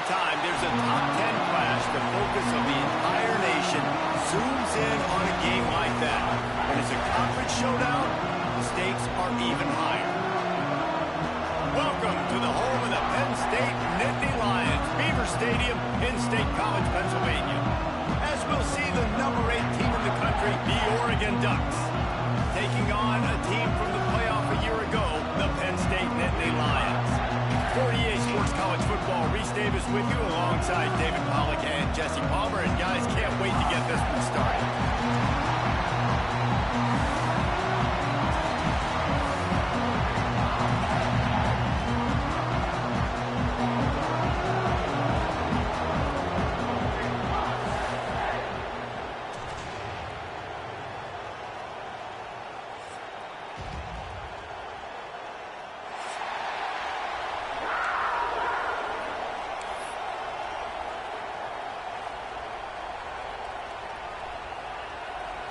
time there's a top 10 clash, the focus of the entire nation zooms in on a game like that. When it's a conference showdown, the stakes are even higher. Welcome to the home of the Penn State Nittany Lions, Beaver Stadium in State College, Pennsylvania. As we'll see the number 8 team in the country, the Oregon Ducks, taking on a team from the playoff a year ago, the Penn State Nittany Lions. 48 Sports College Football, Reese Davis with you alongside David Pollack and Jesse Palmer. And guys, can't wait to get this one started.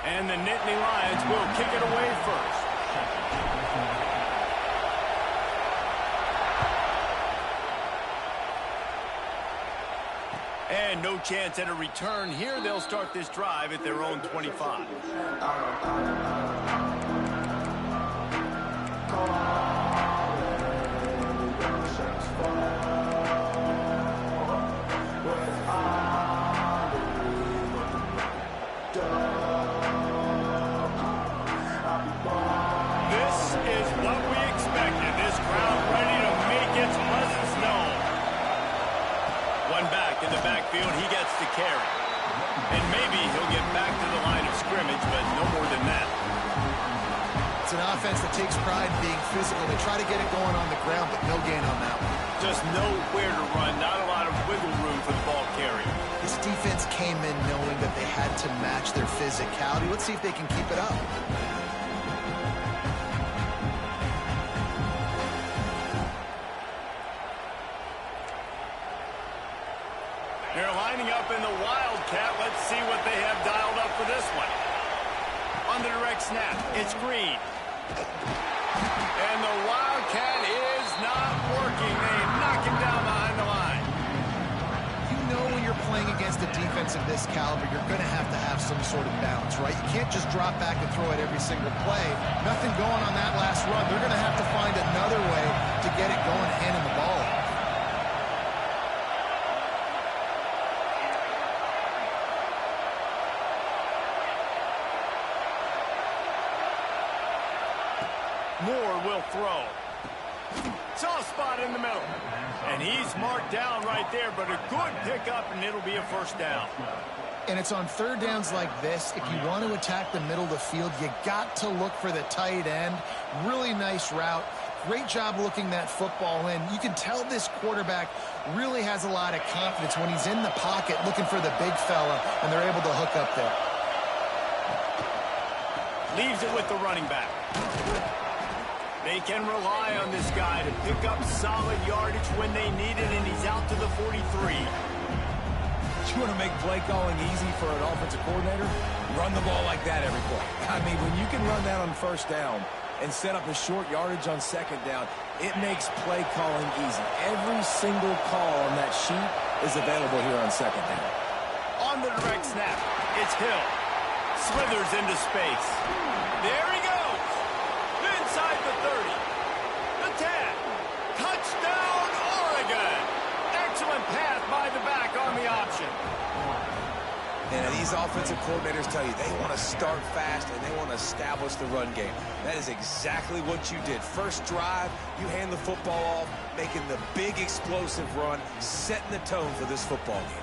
And the Nittany Lions will kick it away first. And no chance at a return here. They'll start this drive at their own 25. In the backfield, he gets the carry. And maybe he'll get back to the line of scrimmage, but no more than that. It's an offense that takes pride in being physical. They try to get it going on the ground, but no gain on that one. Just nowhere to run, not a lot of wiggle room for the ball carrier. This defense came in knowing that they had to match their physicality. Let's see if they can keep it up. They're lining up in the Wildcat. Let's see what they have dialed up for this one. On the direct snap, it's Green. And the Wildcat is not working. They knock him down behind the line. You know when you're playing against a defense of this caliber, you're going to have some sort of balance, right? You can't just drop back and throw it every single play. Nothing going on that last run. They're going to have to find another way to get it going, handing the ball off. Moore will throw. Soft spot in the middle. And he's marked down right there, but a good pickup, and it'll be a first down. And it's on third downs like this. If you want to attack the middle of the field, you got to look for the tight end. Really nice route. Great job looking that football in. You can tell this quarterback really has a lot of confidence when he's in the pocket looking for the big fella, and they're able to hook up there. Leaves it with the running back. They can rely on this guy to pick up solid yardage when they need it, and he's out to the 43. You want to make play calling easy for an offensive coordinator? Run the ball like that every play. I mean, when you can run that on first down and set up a short yardage on second down, it makes play calling easy. Every single call on that sheet is available here on second down. On the direct snap, it's Hill. Slithers into space. There he goes. Inside the 30. The 10. Touchdown, Oregon. Excellent pass by the back on the option. And these offensive coordinators tell you they want to start fast and they want to establish the run game. That is exactly what you did. First drive, you hand the football off, making the big explosive run, setting the tone for this football game.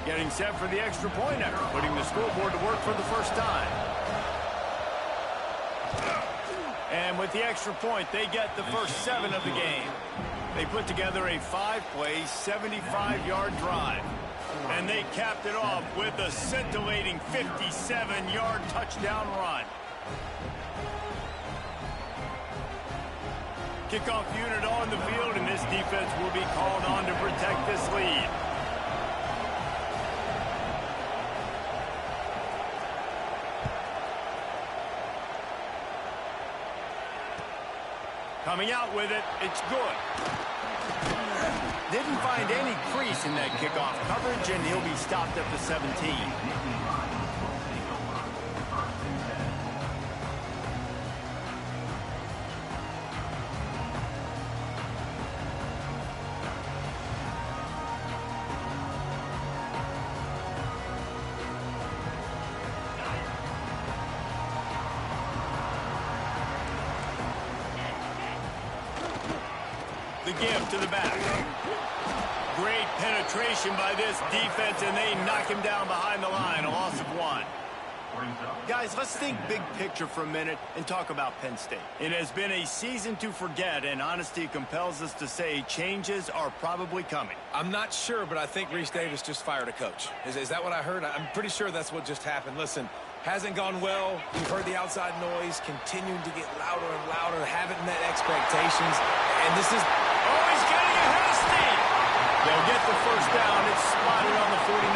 Getting set for the extra point after putting the scoreboard to work for the first time. And with the extra point, they get the first 7 of the game. They put together a 5-play, 75-yard drive. And they capped it off with a scintillating 57-yard touchdown run. Kickoff unit on the field, and this defense will be called on to protect this lead. Coming out with it, it's good. Didn't find any crease in that kickoff coverage, and he'll be stopped at the 17. The give to the back. Great penetration by this defense, and they knock him down behind the line. A loss of 1. Guys, let's think big picture for a minute and talk about Penn State. It has been a season to forget, and honesty compels us to say changes are probably coming. I'm not sure, but I think Reese Davis just fired a coach. Is that what I heard? I'm pretty sure that's what just happened. Listen, hasn't gone well. You've heard the outside noise, continuing to get louder and louder, haven't met expectations, and this is... Oh, he's getting ahead of steam. They'll get the first down. It's spotted on the 49.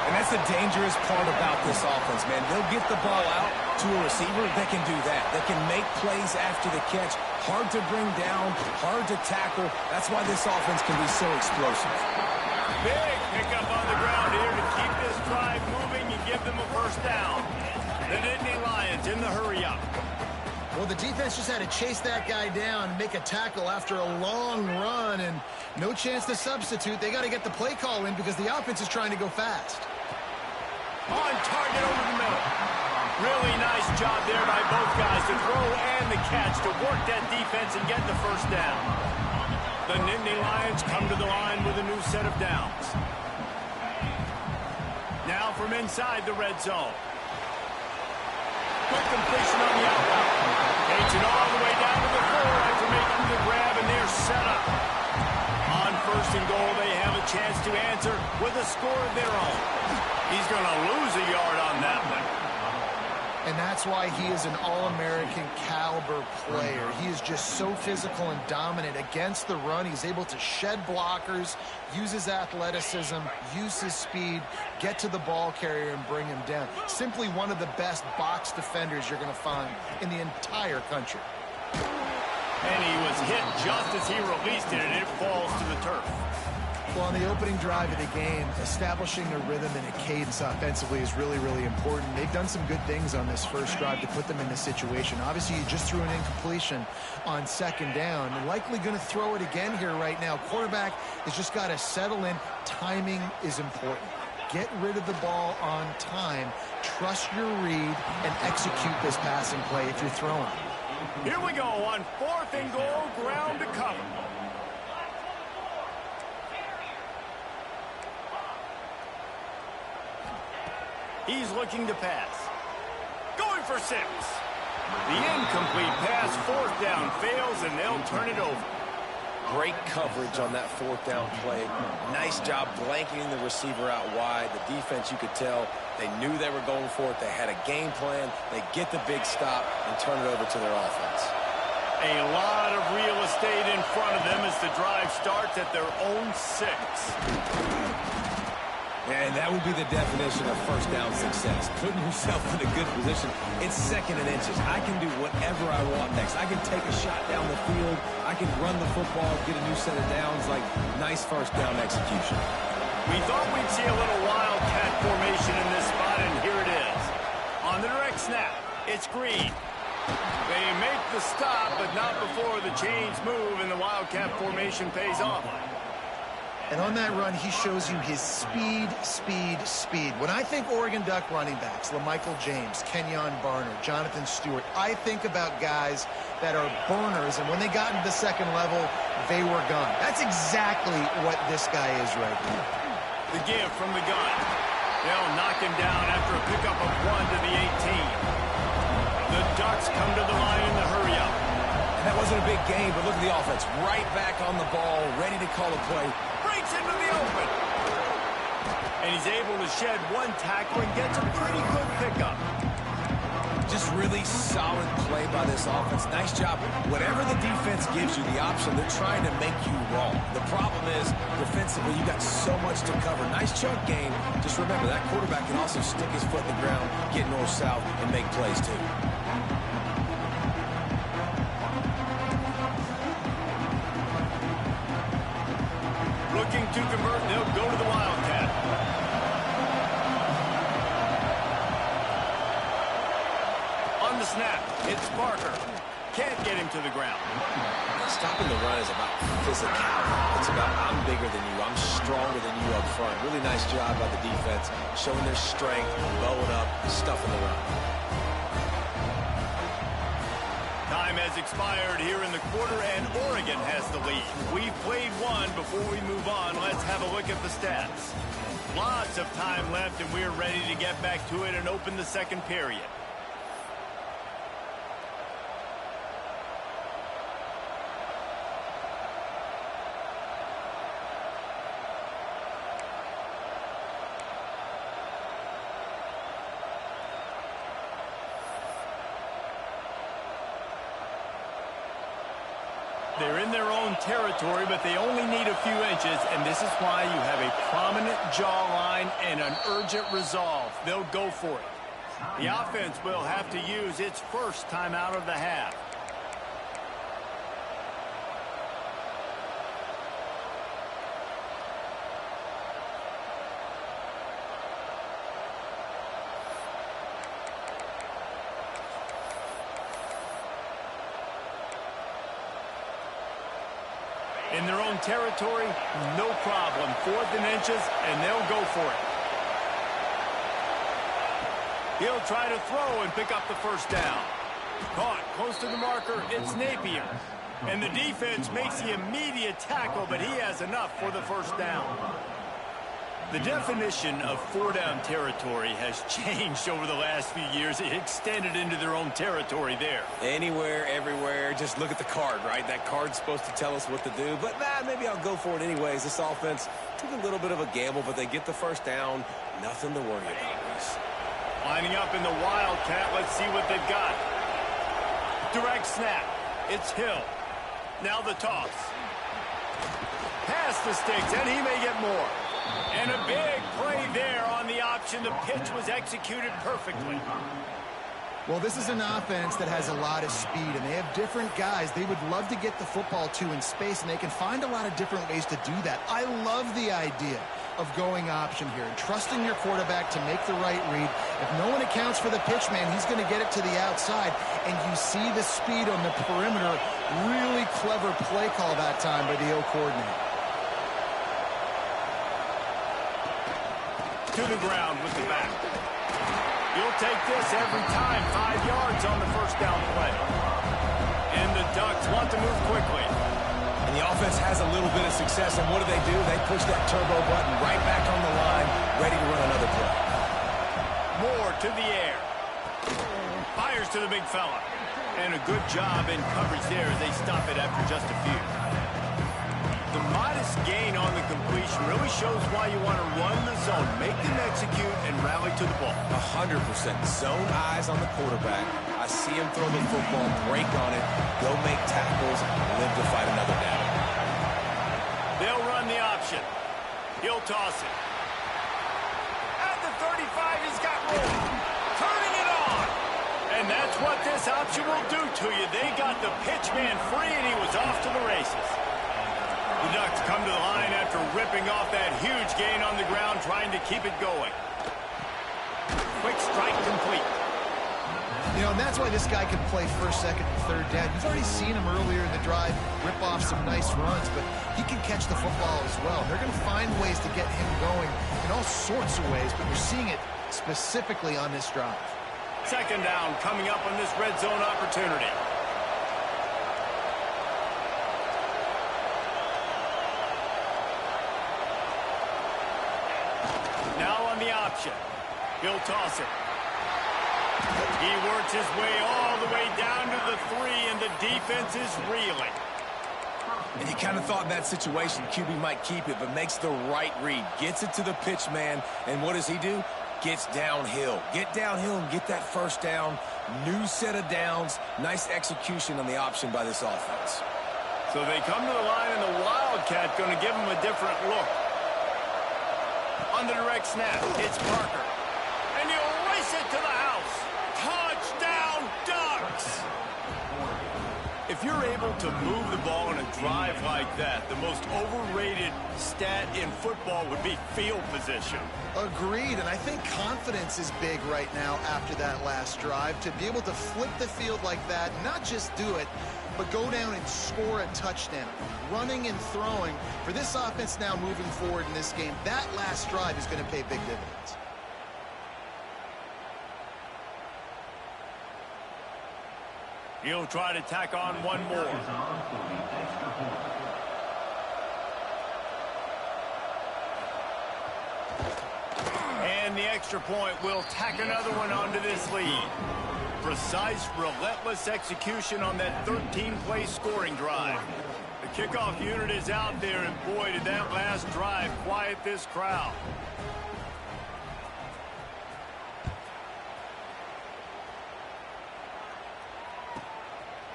And that's the dangerous part about this offense, man. They'll get the ball out to a receiver. They can do that. They can make plays after the catch. Hard to bring down, hard to tackle. That's why this offense can be so explosive. Big pickup on the ground here to keep this drive moving and give them a first down. The Nittany Lions in the hurry-up. Well, the defense just had to chase that guy down and make a tackle after a long run, and no chance to substitute. They got to get the play call in because the offense is trying to go fast. On target over the middle. Really nice job there by both guys to throw and the catch to work that defense and get the first down. The Nittany Lions come to the line with a new set of downs. Now from inside the red zone. Quick completion on the out route. Takes it all the way down to the 4 after making the grab, and they're set up. On first and goal, they have a chance to answer with a score of their own. He's going to lose a yard on that one. And that's why he is an All-American caliber player. He is just so physical and dominant against the run. He's able to shed blockers, use his athleticism, use his speed, get to the ball carrier and bring him down. Simply one of the best box defenders you're going to find in the entire country. And he was hit just as he released it, and it falls to the turf. Well, on the opening drive of the game, establishing a rhythm and a cadence offensively is really, really important. They've done some good things on this first drive to put them in this situation. Obviously, you just threw an incompletion on second down, and likely going to throw it again here right now. Quarterback has just got to settle in. Timing is important. Get rid of the ball on time. Trust your read and execute this passing play if you're throwing. Here we go on 4th and goal, ground to cover. He's looking to pass. Going for 6. The incomplete pass, 4th down, fails, and they'll turn it over. Great coverage on that 4th down play. Nice job blanketing the receiver out wide. The defense, you could tell, they knew they were going for it. They had a game plan. They get the big stop and turn it over to their offense. A lot of real estate in front of them as the drive starts at their own 6. And that would be the definition of first down success. Putting yourself in a good position. It's 2nd and inches. I can do whatever I want next. I can take a shot down the field. I can run the football, get a new set of downs. Like, nice first down execution. We thought we'd see a little wildcat formation in this spot, and here it is. On the direct snap, it's Green. They make the stop, but not before the chains move, and the wildcat formation pays off. And on that run, he shows you his speed, speed, speed. When I think Oregon Duck running backs, LaMichael James, Kenyon Barner, Jonathan Stewart, I think about guys that are burners, and when they got into the second level, they were gone. That's exactly what this guy is right now. The give from the gun. They'll knock him down after a pickup of 1 to the 18. The Ducks come to the line in the hurry-up. That wasn't a big game, but look at the offense. Right back on the ball, ready to call a play. Breaks into the open. And he's able to shed 1 tackle and gets a pretty good pickup. Just really solid play by this offense. Nice job. Whatever the defense gives you, the option, they're trying to make you wrong. The problem is, defensively, you got so much to cover. Nice chunk game. Just remember, that quarterback can also stick his foot in the ground, get north-south, and make plays too. Looking to convert, they'll go to the Wildcat. On the snap, it's Parker. Can't get him to the ground. Stopping the run is about physicality. It's about I'm bigger than you, I'm stronger than you up front. Really nice job by the defense, showing their strength, bowing up, stuffing the run. Time has expired here in the quarter, and Oregon has the lead. We've played one. Before we move on, let's have a look at the stats. Lots of time left, and we're ready to get back to it and open the second period. They're in their own territory, but they only need a few inches, and this is why you have a prominent jawline and an urgent resolve. They'll go for it. The offense will have to use its first timeout of the half. In their own territory, no problem. 4th and inches, and they'll go for it. He'll try to throw and pick up the first down. Caught close to the marker, it's Napier. And the defense makes the immediate tackle, but he has enough for the first down. The definition of 4-down territory has changed over the last few years. It extended into their own territory there. Anywhere, everywhere, just look at the card, right? That card's supposed to tell us what to do, but maybe I'll go for it anyways. This offense took a little bit of a gamble, but they get the first down. Nothing to worry about. Lining up in the Wildcat, let's see what they've got. Direct snap. It's Hill. Now the toss. Pass the sticks, and he may get more. And a big play there on the option. The pitch was executed perfectly. Well, this is an offense that has a lot of speed, and they have different guys they would love to get the football to in space, and they can find a lot of different ways to do that. I love the idea of going option here and trusting your quarterback to make the right read. If no one accounts for the pitch man, he's going to get it to the outside, and you see the speed on the perimeter. Really clever play call that time by the O coordinator. To the ground with the back. He'll take this every time. 5 yards on the first down play. And the Ducks want to move quickly. And the offense has a little bit of success, and what do? They push that turbo button right back on the line, ready to run another play. Moore to the air. Fires to the big fella. And a good job in coverage there as they stop it after just a few. The modest gain on the completion really shows why you want to run the zone, make them execute, and rally to the ball. 100%. Zone eyes on the quarterback. I see him throw the football, break on it, go make tackles, and live to fight another down. They'll run the option. He'll toss it. At the 35, he's got room. Turning it on. And that's what this option will do to you. They got the pitch man free, and he was off to the races. The Ducks come to the line after ripping off that huge gain on the ground, trying to keep it going. Quick strike complete. You know, and that's why this guy can play first, second, and third down. You've already seen him earlier in the drive rip off some nice runs, but he can catch the football as well. They're going to find ways to get him going in all sorts of ways, but you're seeing it specifically on this drive. Second down coming up on this red zone opportunity. Now on the option. He'll toss it. He works his way all the way down to the 3, and the defense is reeling. And you kind of thought in that situation QB might keep it, but makes the right read. Gets it to the pitch man, and what does he do? Gets downhill. Get downhill and get that first down. New set of downs. Nice execution on the option by this offense. So they come to the line, and the Wildcat going to give him a different look. On the direct snap, it's Parker. And he'll race it to the house. Touchdown, Ducks! If you're able to move the ball in a drive like that, the most overrated stat in football would be field position. Agreed, and I think confidence is big right now after that last drive. To be able to flip the field like that, not just do it, but go down and score a touchdown. Running and throwing, for this offense now moving forward in this game, that last drive is going to pay big dividends. He'll try to tack on one more. And the extra point will tack another one onto this lead. Precise, relentless execution on that 13-play scoring drive. The kickoff unit is out there, and boy, did that last drive quiet this crowd.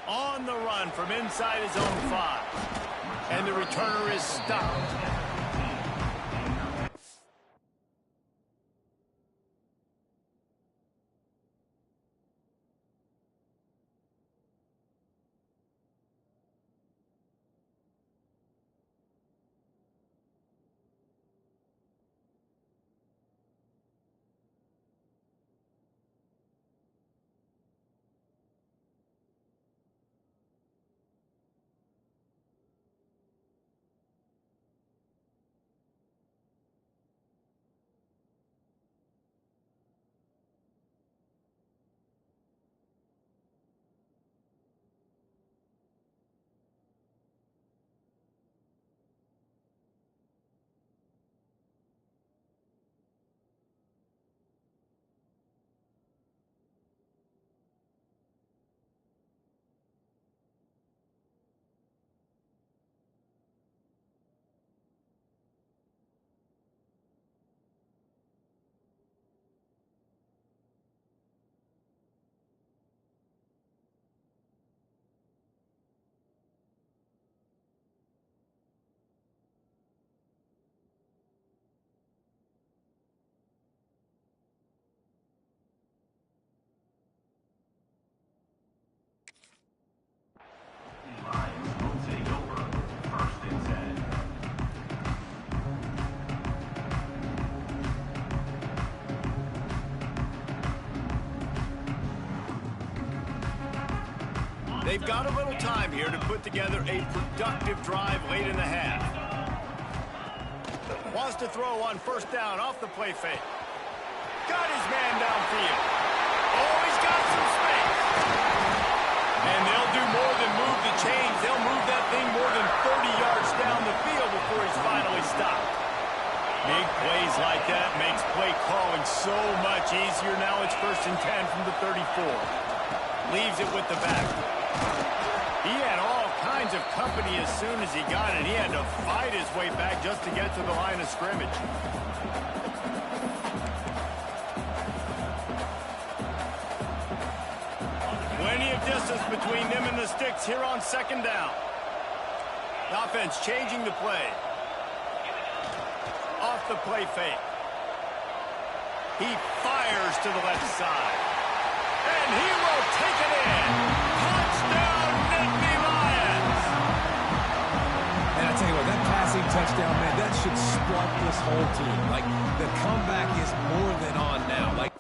On the run from inside his own 5. And the returner is stopped. They've got a little time here to put together a productive drive late in the half. Wants to throw on first down off the play fake. Got his man downfield. Oh, he's got some space. And they'll do more than move the chains. They'll move that thing more than 30 yards down the field before he's finally stopped. Big plays like that makes play calling so much easier. Now it's 1st and 10 from the 34. Leaves it with the back. He had all kinds of company as soon as he got it. He had to fight his way back just to get to the line of scrimmage. Plenty of distance between them and the sticks here on 2nd down. The offense changing the play. Off the play fake. He fires to the left side. And he will take it in. Touchdown, Nittany Lions. And I tell you what, that passing touchdown, man, that should spark this whole team. Like, the comeback is more than on now. Like,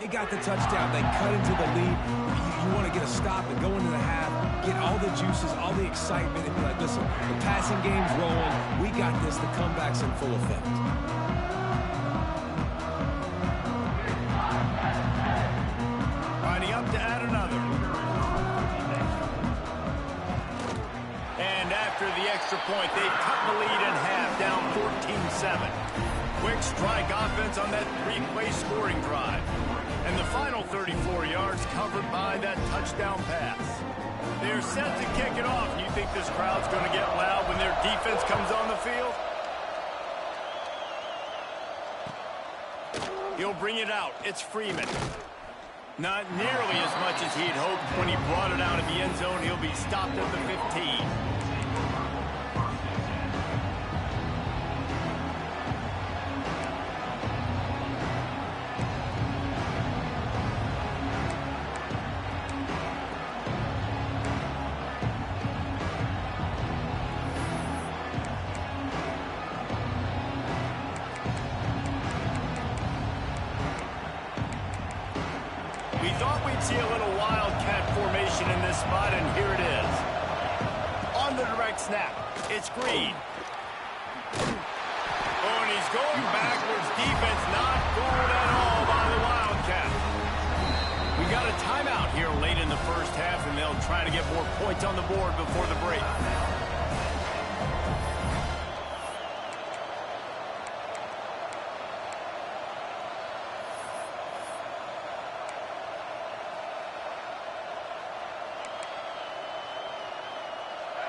they got the touchdown. They cut into the lead. You want to get a stop and go into the half, get all the juices, all the excitement, and be like, listen, the passing game's rolling. We got this. The comeback's in full effect. after the extra point. They've cut the lead in half, down 14-7. Quick strike offense on that three-play scoring drive. And the final 34 yards covered by that touchdown pass. They're set to kick it off. You think this crowd's going to get loud when their defense comes on the field? He'll bring it out. It's Freeman. Not nearly as much as he'd hoped when he brought it out of the end zone. He'll be stopped at the 15. We thought we'd see a little wildcat formation in this spot, and here it is. On the direct snap, it's Green. Oh, and he's going backwards. Defense not fooled at all by the Wildcat. We got a timeout here late in the first half, and they'll try to get more points on the board before the break.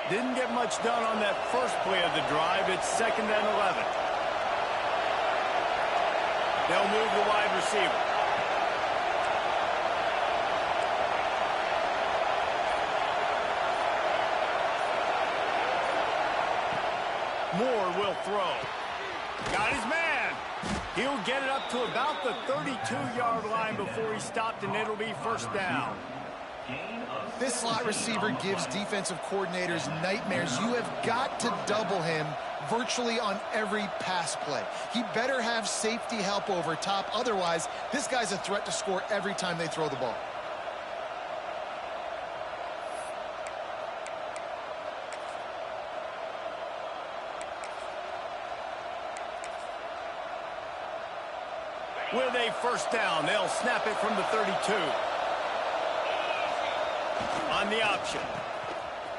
Didn't get much done on that first play of the drive. It's 2nd and 11. They'll move the wide receiver. Moore will throw. Got his man. He'll get it up to about the 32-yard line before he's stopped, and it'll be first down. This slot receiver gives defensive coordinators nightmares. You have got to double him virtually on every pass play. He better have safety help over top. Otherwise, this guy's a threat to score every time they throw the ball. With a first down, they'll snap it from the 32. On the option.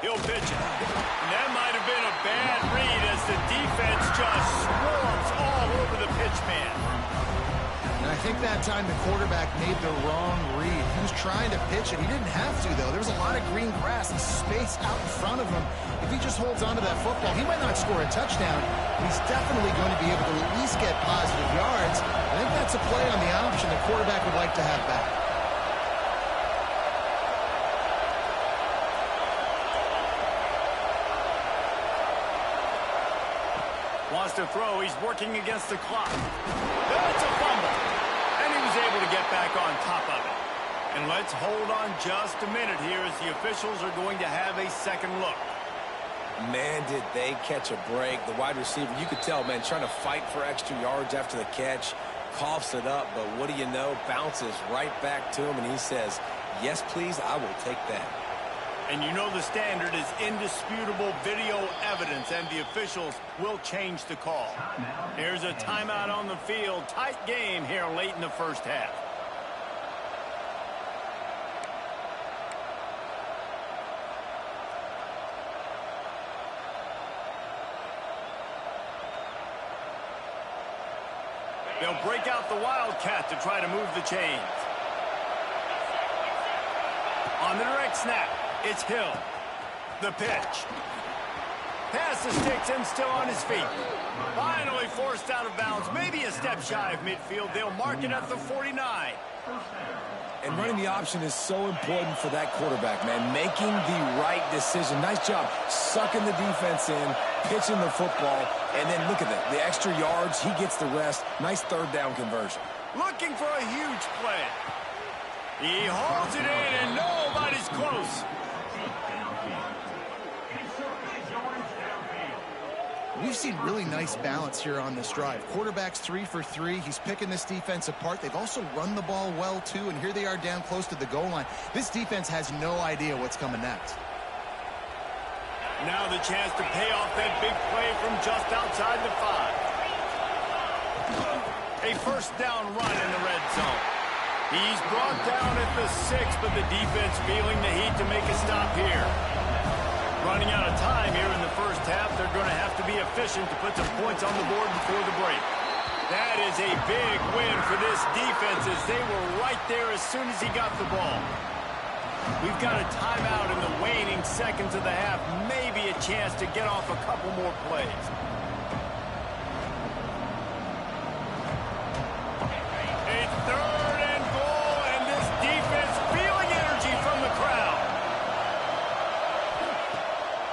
He'll pitch it. And that might have been a bad read as the defense just swarms all over the pitch man. And I think that time the quarterback made the wrong read. He was trying to pitch it. He didn't have to, though. There was a lot of green grass and space out in front of him. If he just holds onto that football, he might not score a touchdown, but he's definitely going to be able to at least get positive yards. I think that's a play on the option the quarterback would like to have back. Wants to throw. He's working against the clock. That's a fumble. And he was able to get back on top of it. And let's hold on just a minute here as the officials are going to have a second look. Man, did they catch a break. The wide receiver, you could tell, man, trying to fight for extra yards after the catch. Coughs it up, but what do you know? Bounces right back to him, and he says, yes, please, I will take that. And you know the standard is indisputable video evidence, and the officials will change the call. Here's a timeout on the field. Tight game here late in the first half. They'll break out the Wildcat to try to move the chains. On the direct snap. It's Hill. The pitch. Pass the sticks and still on his feet. Finally forced out of bounds. Maybe a step shy of midfield. They'll mark it at the 49. And running the option is so important for that quarterback, man. Making the right decision. Nice job sucking the defense in, pitching the football, and then look at that. The extra yards, he gets the rest. Nice third down conversion. Looking for a huge play. He holds it in, and nobody's close. We've seen really nice balance here on this drive. Quarterback's 3 for 3. He's picking this defense apart. They've also run the ball well, too, and here they are down close to the goal line. This defense has no idea what's coming next. Now the chance to pay off that big play from just outside the 5. A first down run in the red zone. He's brought down at the 6, but the defense feeling the heat to make a stop here. Running out of time here in the first half. They're going to have to be efficient to put some points on the board before the break. That is a big win for this defense as they were right there as soon as he got the ball. We've got a timeout in the waning seconds of the half. Maybe a chance to get off a couple more plays. A third and goal, and this defense feeling energy from the crowd.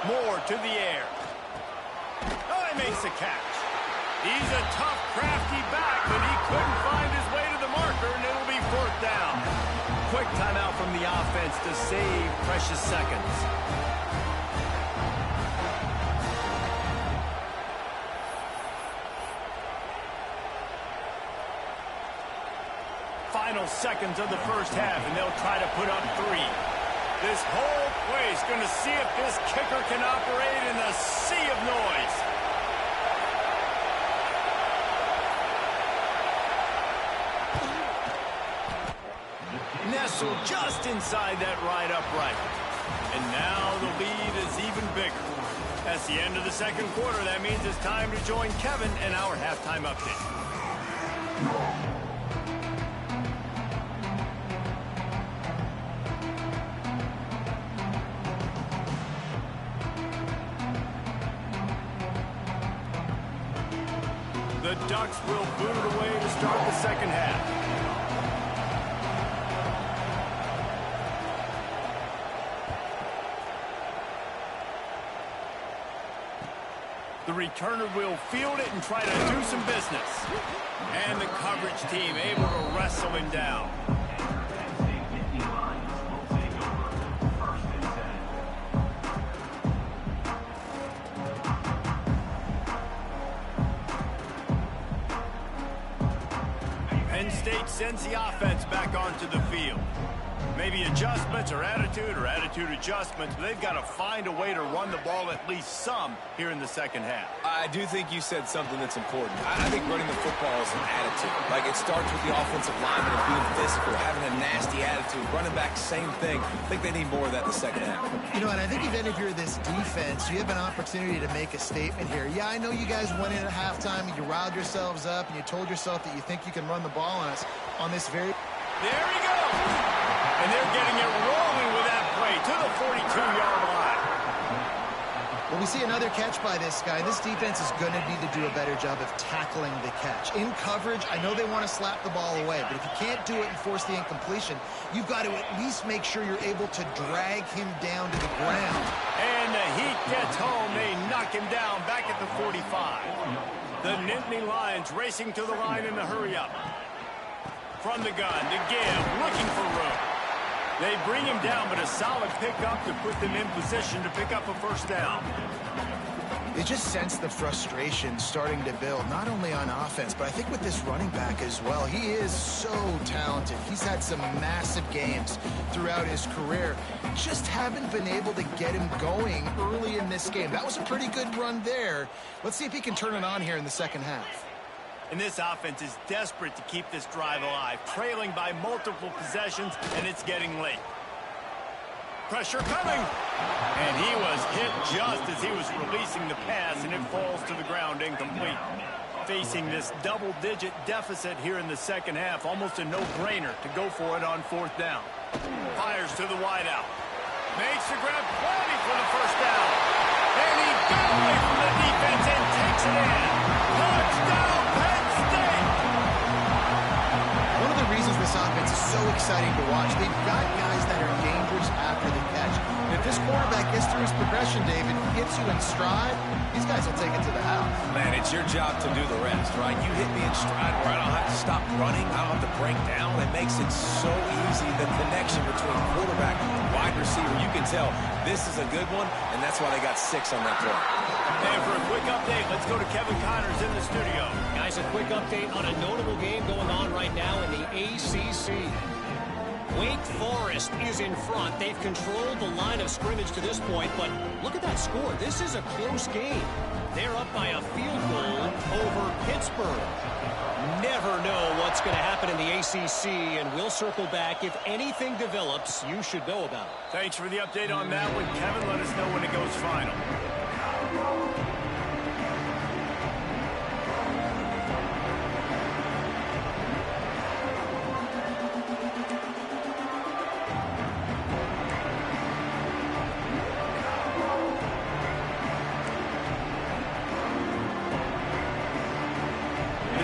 More to the air. Oh, he makes the catch. He's a tough, crafty back, but he couldn't find his way to the marker, and it'll be fourth down. Quick timeout from the offense to save precious seconds. Final seconds of the first half, and they'll try to put up 3. This whole place going to see if this kicker can operate in a sea of noise. Nestled just inside that right upright. And now the lead is even bigger. That's the end of the second quarter. That means it's time to join Kevin and our halftime update. The Ducks will boot it away to start the second half. The returner will field it and try to do some business. And the coverage team able to wrestle him down. Penn State sends the offense back onto the field. Maybe adjustments or attitude adjustments, but they've got to find a way to run the ball at least some here in the second half. I do think you said something that's important. I think running the football is an attitude. Like, it starts with the offensive lineman of being physical, having a nasty attitude. Running back, same thing. I think they need more of that in the second half. You know, and I think even if you're this defense, you have an opportunity to make a statement here. Yeah, I know you guys went in at halftime, and you riled yourselves up, and you told yourself that you think you can run the ball on us on this very... There he goes! And they're getting it rolling with that play to the 42-yard line. Well, we see another catch by this guy. This defense is going to need to do a better job of tackling the catch. In coverage, I know they want to slap the ball away, but if you can't do it and force the incompletion, you've got to at least make sure you're able to drag him down to the ground. And the heat gets home. They knock him down back at the 45. The Nittany Lions racing to the line in the hurry-up. From the gun to give, looking for room. They bring him down, but a solid pickup to put them in position to pick up a first down. They just sense the frustration starting to build, not only on offense, but I think with this running back as well. He is so talented. He's had some massive games throughout his career. Just haven't been able to get him going early in this game. That was a pretty good run there. Let's see if he can turn it on here in the second half. And this offense is desperate to keep this drive alive, trailing by multiple possessions, and it's getting late. Pressure coming. And he was hit just as he was releasing the pass, and it falls to the ground incomplete. Facing this double-digit deficit here in the second half, almost a no-brainer to go for it on fourth down. Fires to the wideout. Makes the grab, plenty for the first down. And he got away from the defense and takes it in. Touchdown, Penn State! One of the reasons this offense is so exciting to watch, they've got guys that are dangerous after the catch. And if this quarterback gets through his progression, David, gets you in stride, these guys will take it to the house. Man, it's your job to do the rest, right? You hit me in stride where I don't have to stop running. I don't have to break down. It makes it so easy, the connection between quarterback and wide receiver. You can tell this is a good one, and that's why they got 6 on that play. And for a quick update, let's go to Kevin Connors in the studio. Guys, a quick update on a notable game going on right now in the ACC. Wake Forest is in front. They've controlled the line of scrimmage to this point, but look at that score. This is a close game. They're up by a field goal over Pittsburgh. Never know what's going to happen in the ACC, and we'll circle back. If anything develops, you should know about it. Thanks for the update on that one, Kevin. Let us know when it goes final.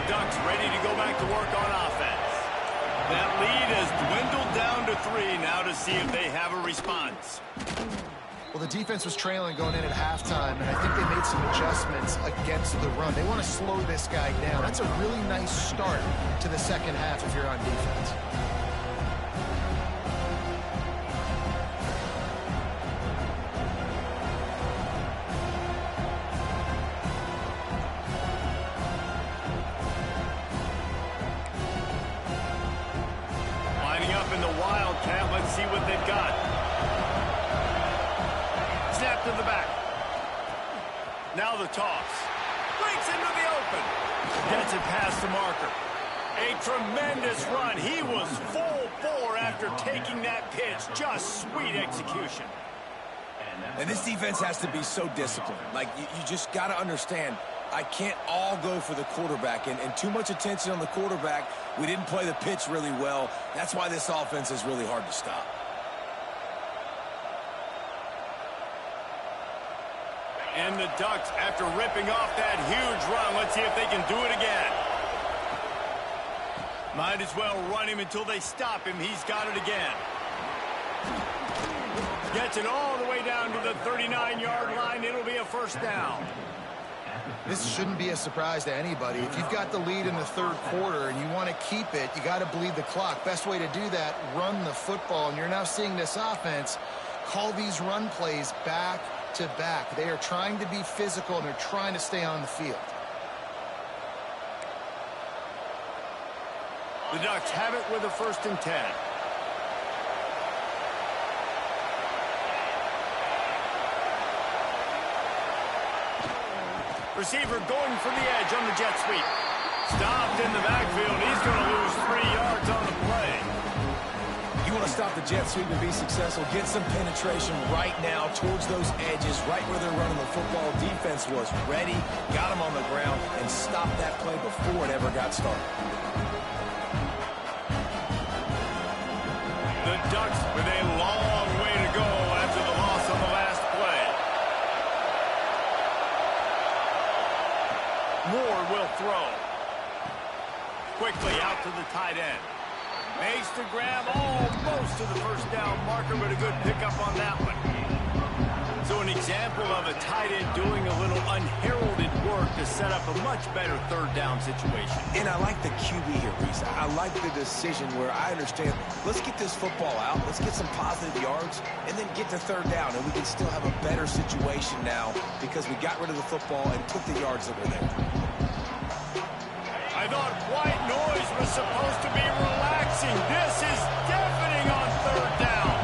Ducks ready to go back to work on offense. That lead has dwindled down to 3 now to see if they have a response. Well, the defense was trailing going in at halftime, and I think they made some adjustments against the run. They want to slow this guy down. That's a really nice start to the second half if you're on defense. Up in the Wildcat. Let's see what they've got. Snap to the back. Now the toss. Breaks into the open. Gets it past the marker. A tremendous run. He was full bore after taking that pitch. Just sweet execution. And this defense has to be so disciplined. Like, you just got to understand, I can't all go for the quarterback. And too much attention on the quarterback. We didn't play the pitch really well. That's why this offense is really hard to stop. And the Ducks, after ripping off that huge run, let's see if they can do it again. Might as well run him until they stop him. He's got it again. Gets it all the way down to the 39-yard line. It'll be a first down. This shouldn't be a surprise to anybody. If you've got the lead in the third quarter and you want to keep it, you got to bleed the clock. Best way to do that, run the football. And you're now seeing this offense call these run plays back to back. They are trying to be physical, and they're trying to stay on the field. The Ducks have it with a 1st and 10. Receiver going for the edge on the jet sweep. Stopped in the backfield. He's going to lose 3 yards on the play. You want to stop the jet sweep and be successful, get some penetration right now towards those edges, right where they're running the football. Defense was ready, got them on the ground, and stopped that play before it ever got started. The Ducks with a long way to go after the loss on the last play. Moore will throw. Quickly out to the tight end. Makes the grab almost to the first down marker, but a good pickup on that one. So an example of a tight end doing a little unheralded work to set up a much better third down situation. And I like the QB here, Reese. I like the decision where I understand, let's get this football out, let's get some positive yards, and then get to third down, and we can still have a better situation now because we got rid of the football and took the yards that were there. I thought white noise was supposed to be relaxing. This is deafening on third down.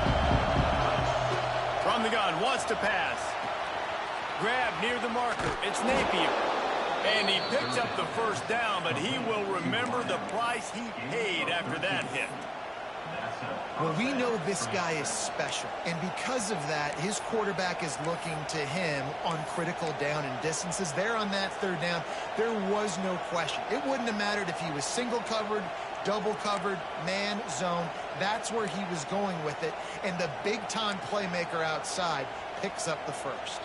From the gun, wants to pass. Grab near the marker. It's Napier. And he picks up the first down, but he will remember the price he paid after that hit. Well, we know this guy is special, and because of that, his quarterback is looking to him on critical down and distances. There on that third down, there was no question. It wouldn't have mattered if he was single covered, double covered, man, zone. That's where he was going with it, and the big-time playmaker outside picks up the first.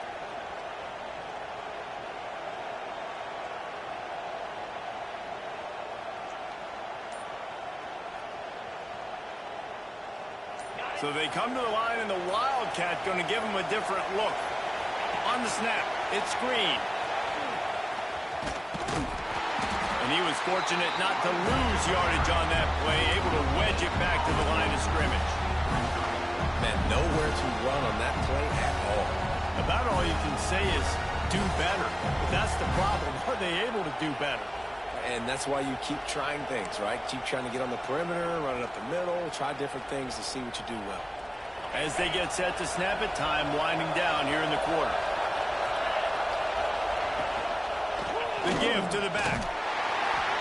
So they come to the line, and the Wildcat going to give him a different look. On the snap, it's Green. And he was fortunate not to lose yardage on that play, able to wedge it back to the line of scrimmage. Man, nowhere to run on that play at all. About all you can say is do better. But that's the problem. Are they able to do better? And that's why you keep trying things, right? Keep trying to get on the perimeter, run it up the middle, try different things to see what you do well. As they get set to snap it, time winding down here in the quarter. The give to the back.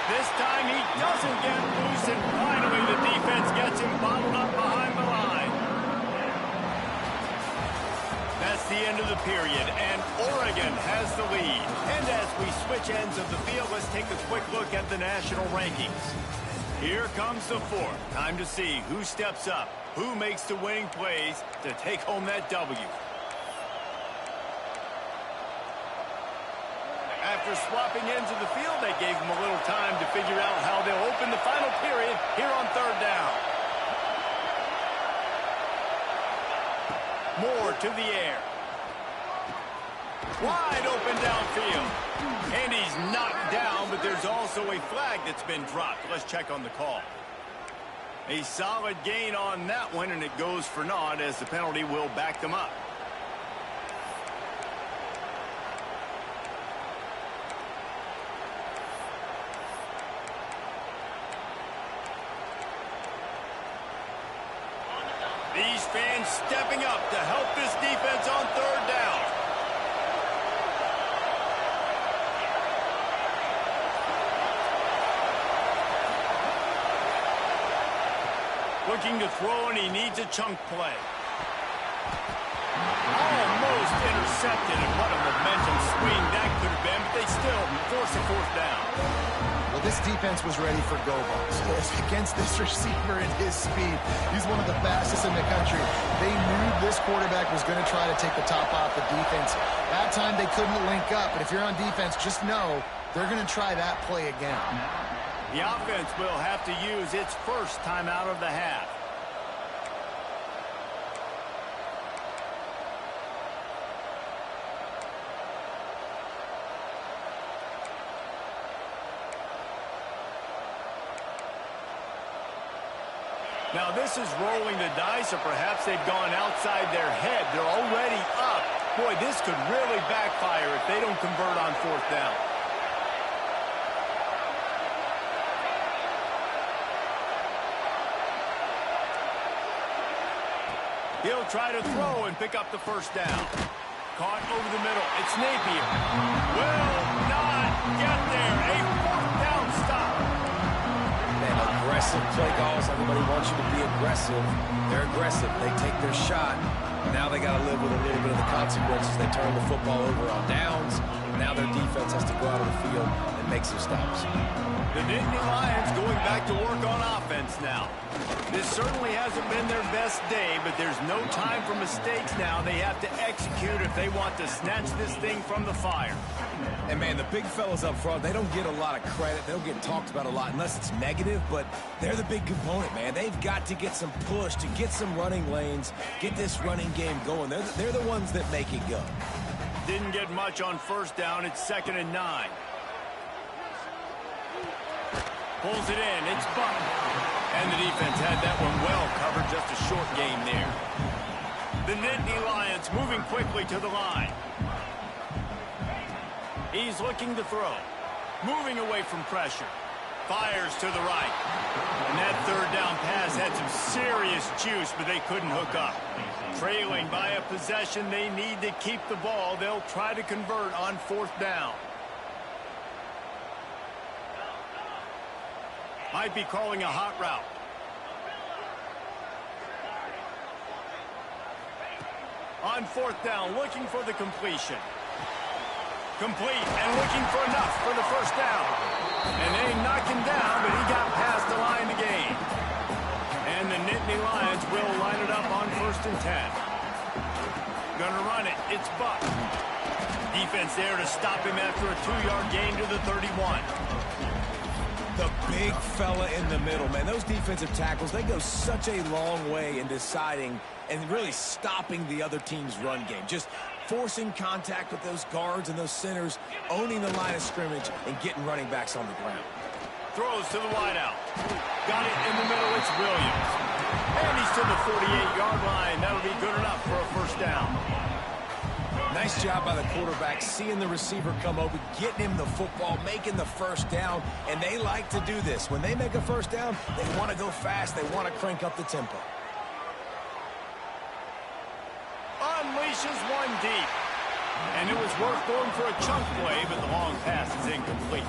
This time he doesn't get loose, and finally the defense gets him bottled up behind the line. That's the end of the period, and Oregon has the lead. And as we switch ends of the field, let's take a quick look at the national rankings. Here comes the fourth. Time to see who steps up, who makes the winning plays to take home that W. After swapping ends of the field, they gave them a little time to figure out how they'll open the final period here on third down. Moore to the air. Wide open downfield. And he's knocked down, but there's also a flag that's been dropped. Let's check on the call. A solid gain on that one, and it goes for naught as the penalty will back them up. These fans stepping up to help this defense on third down. Looking to throw, and he needs a chunk play. Almost intercepted, and what a momentum swing that could have been, but they still force a fourth down. Well, this defense was ready for go-balls. Against this receiver at his speed, he's one of the fastest in the country. They knew this quarterback was going to try to take the top off the defense. That time they couldn't link up, but if you're on defense, just know they're going to try that play again. The offense will have to use its first time out of the half. Now this is rolling the dice, or perhaps they've gone outside their head. They're already up. Boy, this could really backfire if they don't convert on fourth down. He'll try to throw and pick up the first down. Caught over the middle. It's Napier. Will not get there. A fourth down stop. Man, aggressive play calls. Everybody wants you to be aggressive. They're aggressive. They take their shot. Now they got to live with a little bit of the consequences. They turn the football over on downs. Now their defense has to go out of the field and make some stops. The Nittany Lions going back to work on offense now. This certainly hasn't been their best day, but there's no time for mistakes now. They have to execute if they want to snatch this thing from the fire. And, man, the big fellas up front, they don't get a lot of credit. They don't get talked about a lot unless it's negative, but they're the big component, man. They've got to get some push, to get some running lanes, get this running game going. They're the ones that make it go. Didn't get much on first down. It's 2nd and 9. Pulls it in. It's Buck. And the defense had that one well covered. Just a short gain there. The Nittany Lions moving quickly to the line. He's looking to throw. Moving away from pressure. Fires to the right. And that third down pass had some serious juice, but they couldn't hook up. Trailing by a possession, they need to keep the ball. They'll try to convert on fourth down. Might be calling a hot route. On fourth down, looking for the completion. Complete and looking for enough for the first down. And they knocked him down, but he got past the line to gain. And the Nittany Lions will line it up on 1st and 10. Gonna run it. It's Buck. Defense there to stop him after a 2-yard gain to the 31. The big fella in the middle, man. Those defensive tackles, they go such a long way in deciding and really stopping the other team's run game. Just forcing contact with those guards and those centers, owning the line of scrimmage, and getting running backs on the ground. Throws to the wideout. Got it in the middle. It's Williams. And he's to the 48-yard line. That'll be good enough for a first down. Nice job by the quarterback, seeing the receiver come open, getting him the football, making the first down, and they like to do this. When they make a first down, they want to go fast. They want to crank up the tempo. Unleashes one deep. And it was worth going for a chunk play, but the long pass is incomplete.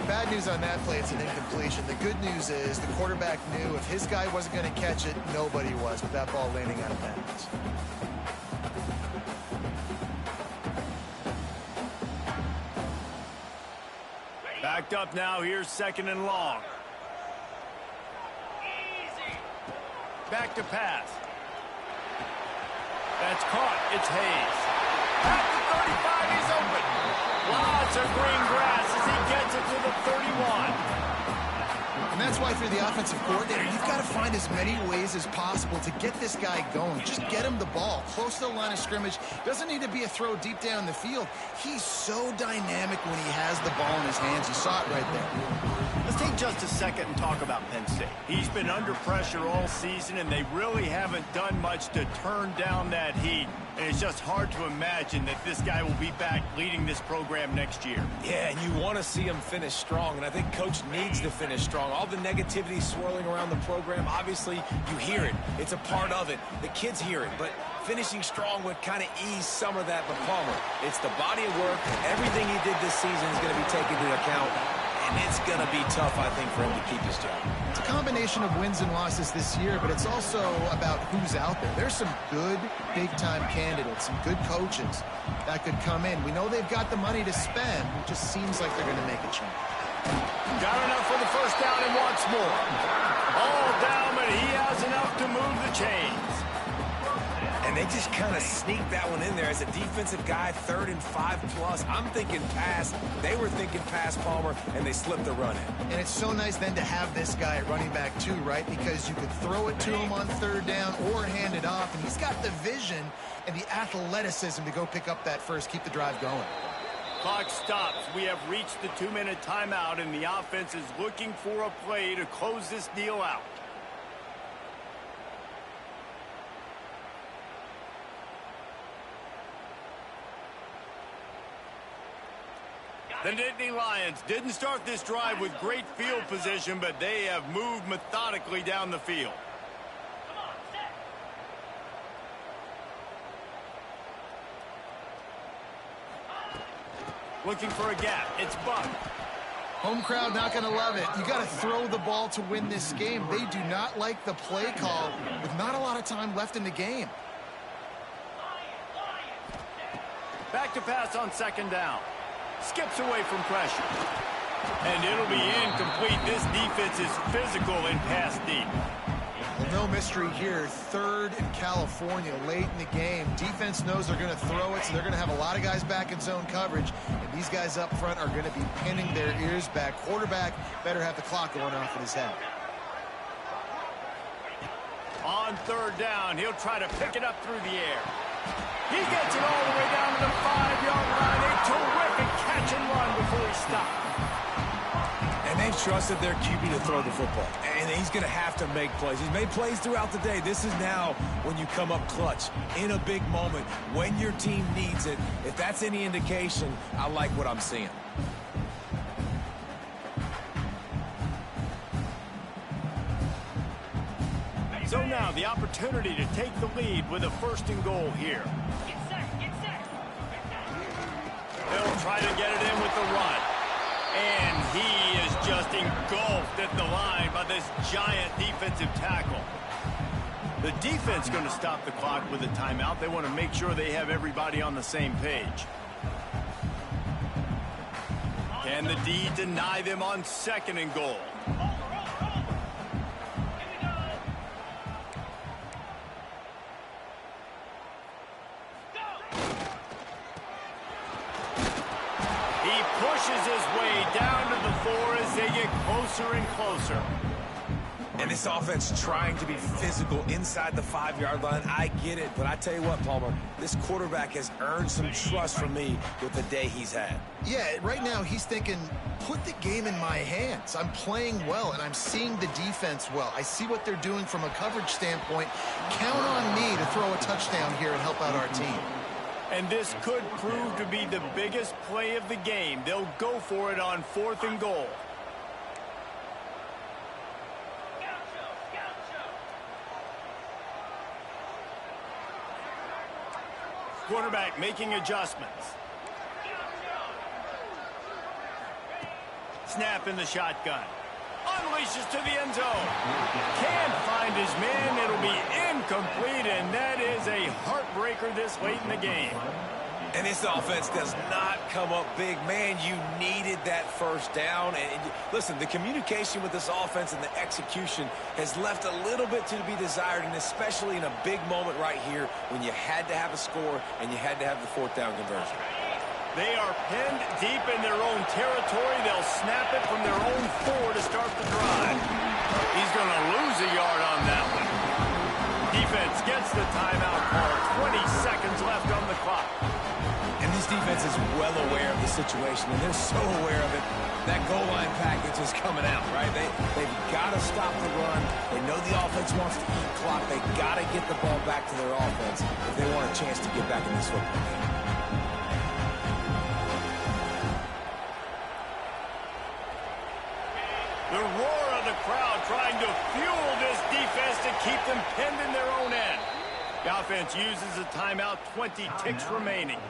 bad news on that play, it's an incompletion. The good news is the quarterback knew if his guy wasn't going to catch it, nobody was, with that ball landing out of bounds. Backed up now. Here's 2nd and long. Back to pass. That's caught. It's Hayes. At the 35, he's open. Lots of green grass as he gets it to the 31. And that's why, if you're the offensive coordinator, you've got to find as many ways as possible to get this guy going. Just get him the ball close to the line of scrimmage. Doesn't need to be a throw deep down the field. He's so dynamic when he has the ball in his hands. You saw it right there. Let's take just a second and talk about Penn State. He's been under pressure all season, and they really haven't done much to turn down that heat. And it's just hard to imagine that this guy will be back leading this program next year. Yeah, and you want to see him finish strong, and I think Coach needs to finish strong. All the negativity swirling around the program, obviously, you hear it. It's a part of it. The kids hear it, but finishing strong would kind of ease some of that. But Palmer, it's the body of work. Everything he did this season is going to be taken into account. And it's going to be tough, I think, for him to keep his job. It's a combination of wins and losses this year, but it's also about who's out there. There's some good big-time candidates, some good coaches that could come in. We know they've got the money to spend. It just seems like they're going to make a change. Got enough for the first down and wants more. All down, but he has enough to move the chains. And they just kind of sneaked that one in there as a defensive guy, 3rd and 5+. I'm thinking pass. They were thinking pass, Palmer, and they slipped the run in. And it's so nice then to have this guy at running back too, right? Because you could throw it to him on 3rd down or hand it off. And he's got the vision and the athleticism to go pick up that first, keep the drive going. Clock stops. We have reached the 2-minute timeout, and the offense is looking for a play to close this deal out. The Nittany Lions didn't start this drive with great field position, but they have moved methodically down the field. Looking for a gap. It's Buck. Home crowd not going to love it. You got to throw the ball to win this game. They do not like the play call with not a lot of time left in the game. Back to pass on 2nd down. Skips away from pressure. And it'll be incomplete. This defense is physical in pass deep. Well, no mystery here. 3rd in California late in the game. Defense knows they're going to throw it, so they're going to have a lot of guys back in zone coverage. And these guys up front are going to be pinning their ears back. Quarterback better have the clock going off in his head. On 3rd down, he'll try to pick it up through the air. He gets it all the way down to the 5-yard line. A terrific catch and run before he stopped. And they've trusted their QB to throw the football. And he's going to have to make plays. He's made plays throughout the day. This is now when you come up clutch in a big moment when your team needs it. If that's any indication, I like what I'm seeing. So now the opportunity to take the lead with a 1st and goal here. They'll try to get it in with the run. And he is just engulfed at the line by this giant defensive tackle. The defense going to stop the clock with a timeout. They want to make sure they have everybody on the same page. Can the D deny them on 2nd and goal? Pushes his way down to the 4 as they get closer and closer. And this offense trying to be physical inside the 5-yard line. I get it, but I tell you what, Palmer, this quarterback has earned some trust from me with the day he's had. Yeah, right now he's thinking, put the game in my hands. I'm playing well, and I'm seeing the defense well. I see what they're doing from a coverage standpoint. Count on me to throw a touchdown here and help out our team. And this could prove to be the biggest play of the game. They'll go for it on 4th and goal. Quarterback making adjustments. snap in the shotgun. Unleashes to the end zone. Can't find his man. It'll be incomplete, and that is a heartbreaker this late in the game. And this offense does not come up big. Man, you needed that first down. And listen, the communication with this offense and the execution has left a little bit to be desired, and especially in a big moment right here when you had to have a score and you had to have the fourth down conversion. They are pinned deep in their own territory. They'll snap it from their own 4 to start the drive. He's going to lose a yard on that one. Defense gets the timeout call. 20 seconds left on the clock. And this defense is well aware of the situation, and they're so aware of it. That goal line package is coming out, right? They've got to stop the run. They know the offense wants to eat clock. They've got to get the ball back to their offense if they want a chance to get back in this football game. The roar of the crowd trying to fuel this defense to keep them pinned in their own end. The offense uses a timeout, 20 ticks remaining.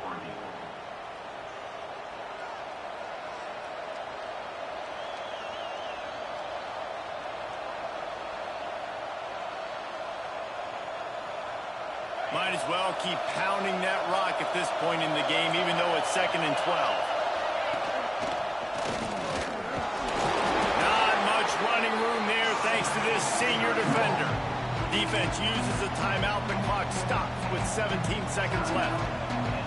Might as well keep pounding that rock at this point in the game, even though it's 2nd and 12. Not much running room there thanks to this senior defender. Defense uses a timeout. The clock stops with 17 seconds left.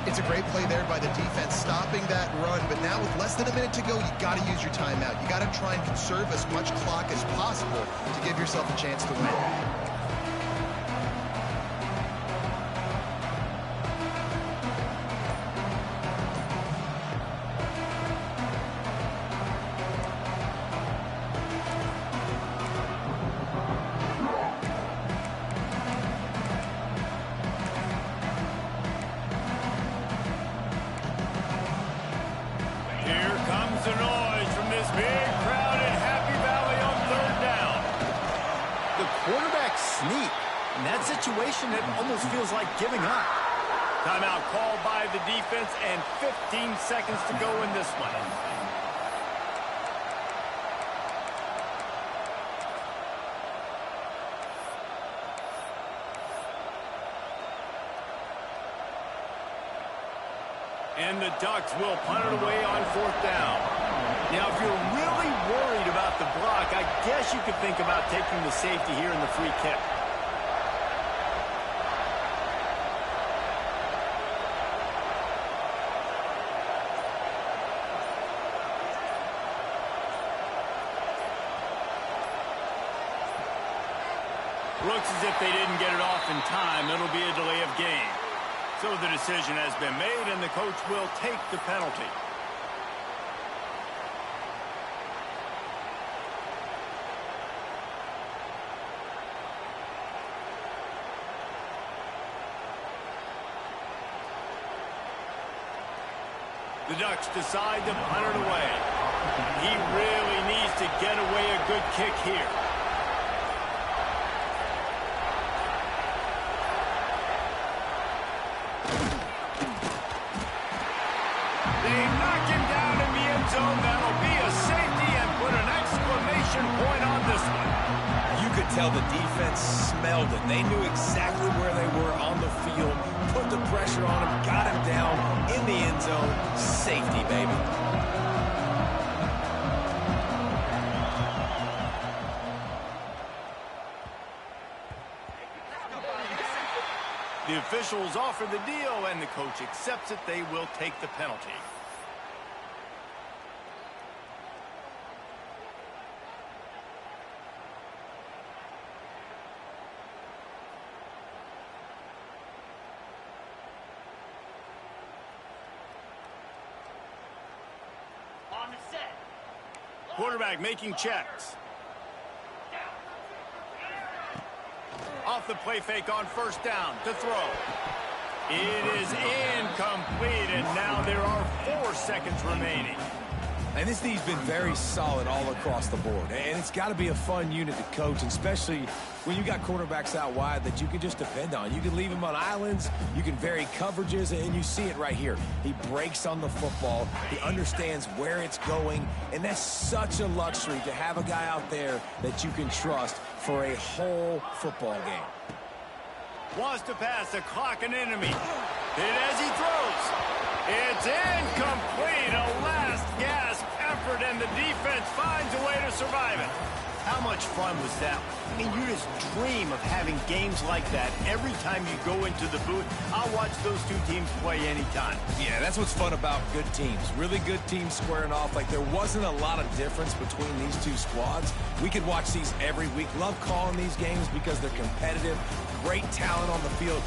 It's a great play there by the defense, stopping that run. But now with less than a minute to go, you got to use your timeout. You got to try and conserve as much clock as possible to give yourself a chance to win. The noise from this big crowd in Happy Valley on 3rd down. The quarterback sneak. In that situation, it almost feels like giving up. Timeout called by the defense and 15 seconds to go in this one. And the Ducks will punt it away on 4th down. Now, if you're really worried about the block, I guess you could think about taking the safety here in the free kick. Looks as if they didn't get it off in time. It'll be a delay of game. So the decision has been made, and the coach will take the penalty. The Ducks decide to punt it away. He really needs to get away a good kick here. That'll be a safety and put an exclamation point on this one. You could tell the defense smelled it. They knew exactly where they were on the field, put the pressure on him, got him down in the end zone. Safety, baby. The officials offer the deal, and the coach accepts it. They will take the penalty. Quarterback making checks. Off the play fake on 1st down to throw. It is incomplete, and now there are 4 seconds remaining. And this team's been very solid all across the board. And it's got to be a fun unit to coach, especially when you got quarterbacks out wide that you can just depend on. You can leave them on islands, you can vary coverages, and you see it right here. He breaks on the football, he understands where it's going, and that's such a luxury to have a guy out there that you can trust for a whole football game. Wants to pass the clock an enemy. Hit as he throws. It's incomplete. A last gasp effort, and the defense finds a way to survive it. How much fun was that? I mean, you just dream of having games like that every time you go into the booth. I'll watch those two teams play anytime. Yeah, that's what's fun about good teams. Really good teams squaring off. Like, there wasn't a lot of difference between these two squads. We could watch these every week. Love calling these games because they're competitive. Great talent on the field.